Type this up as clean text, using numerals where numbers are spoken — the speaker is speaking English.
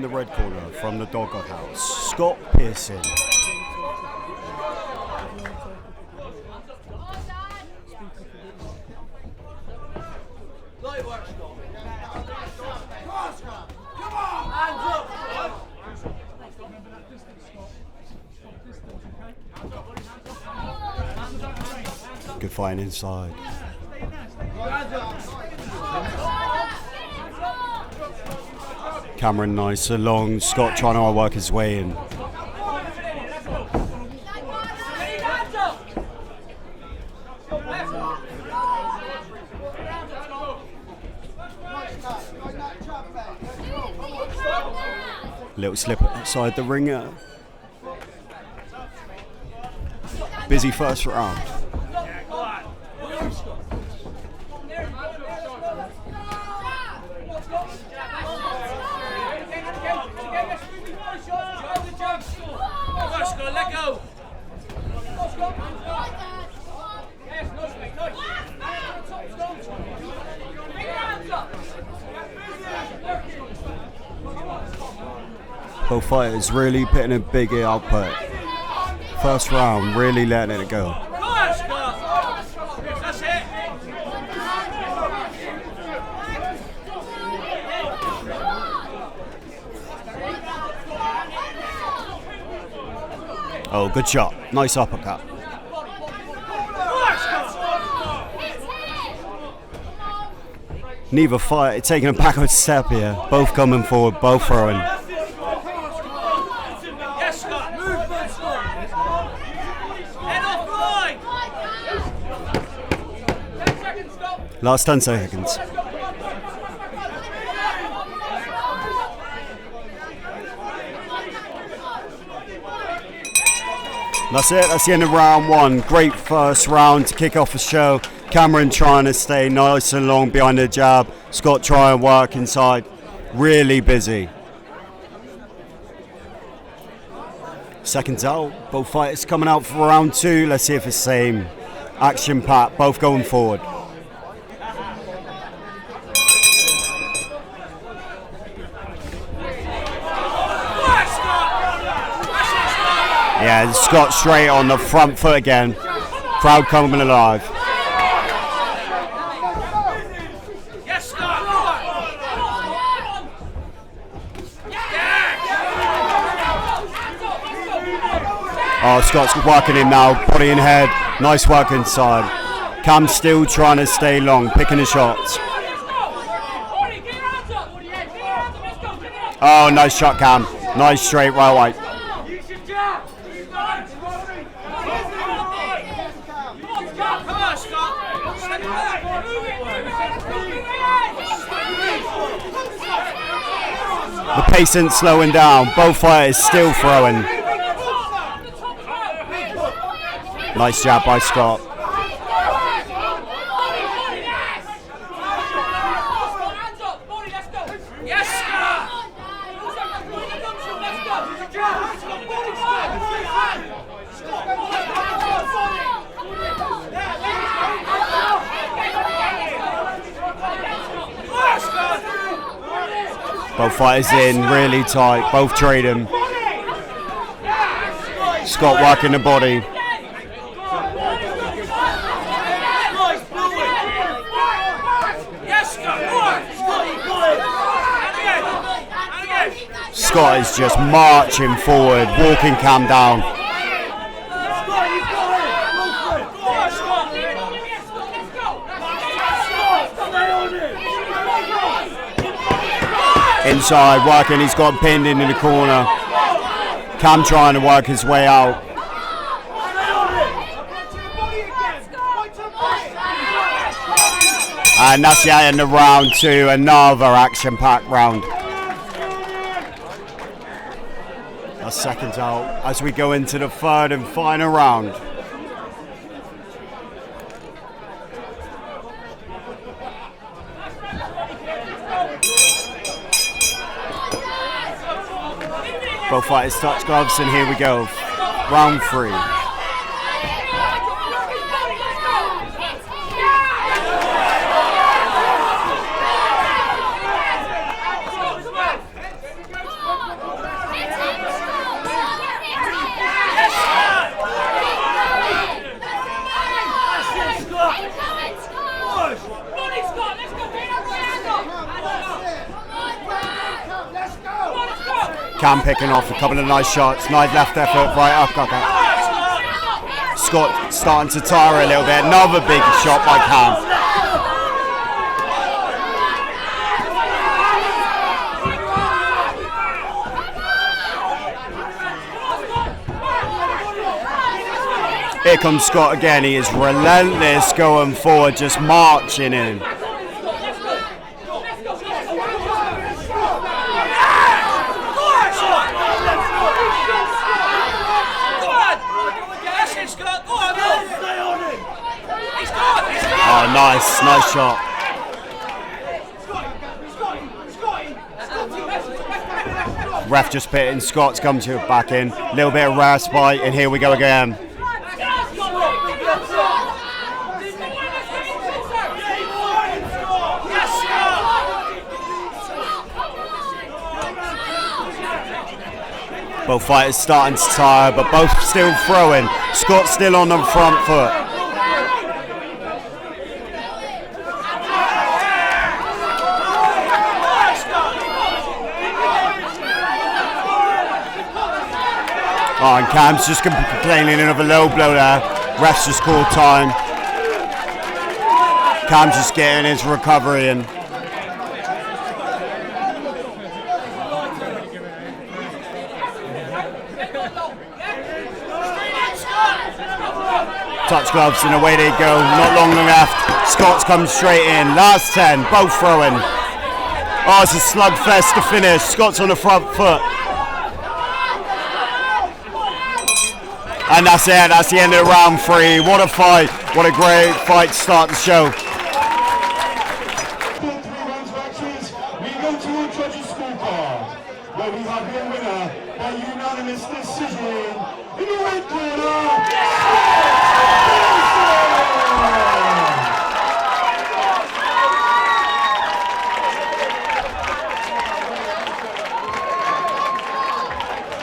the red corner from the Doghouse, Scott Pearson. Good fighting inside. Cameron nice along, Scott trying to work his way in. Little slip outside the ringer. Busy first round. Let go. Both fighters really putting a big output. First round, really letting it go. That's it. Oh, good shot. Nice uppercut. Neither fighter taking a backward step here. Both coming forward, both throwing. Yes, Scott. Movement, Scott. Head off line. 10 seconds, stop. Last 10 seconds. That's it, that's the end of round one. Great first round to kick off the show. Cameron trying to stay nice and long behind the jab. Scott trying to work inside. Really busy. Seconds out, both fighters coming out for round two. Let's see if it's the same. Action packed, both going forward. Yeah, Scott straight on the front foot again. Crowd coming alive. Yes, Scott. Oh, Scott's working him now, body and head. Nice work inside. Cam still trying to stay long, picking the shots. Oh, nice shot, Cam. Nice straight right white. The pace isn't slowing down. Both fighters still throwing. Nice jab by Scott. Both fighters in, really tight, both trading. Scott working the body. Scott is just marching forward, walking Cam down. Inside, working, he's got pinned in the corner. Cam trying to work his way out. And that's the end of round two, another action-packed round. That's seconds out as we go into the third and final round. Both fighters touch gloves, and here we go. Round three. Cam picking off a couple of nice shots. Nice left effort, right uppercut. Scott starting to tire a little bit. Another big shot by Cam. Here comes Scott again. He is relentless going forward, just marching in. Oh, nice shot. Ref just pitting. Scott's come to it back in. A little bit of respite, and here we go again. Both fighters starting to tire, but both still throwing. Scott's still on the front foot. Oh, and Cam's just complaining of a low blow there. Ref's just called time. Cam's just getting his recovery in. Touch gloves and away they go. Not long left. Scott's come straight in. Last 10, both throwing. Oh, it's a slugfest to finish. Scott's on the front foot. And that's it. That's the end of round 3. What a fight. What a great fight to start the show.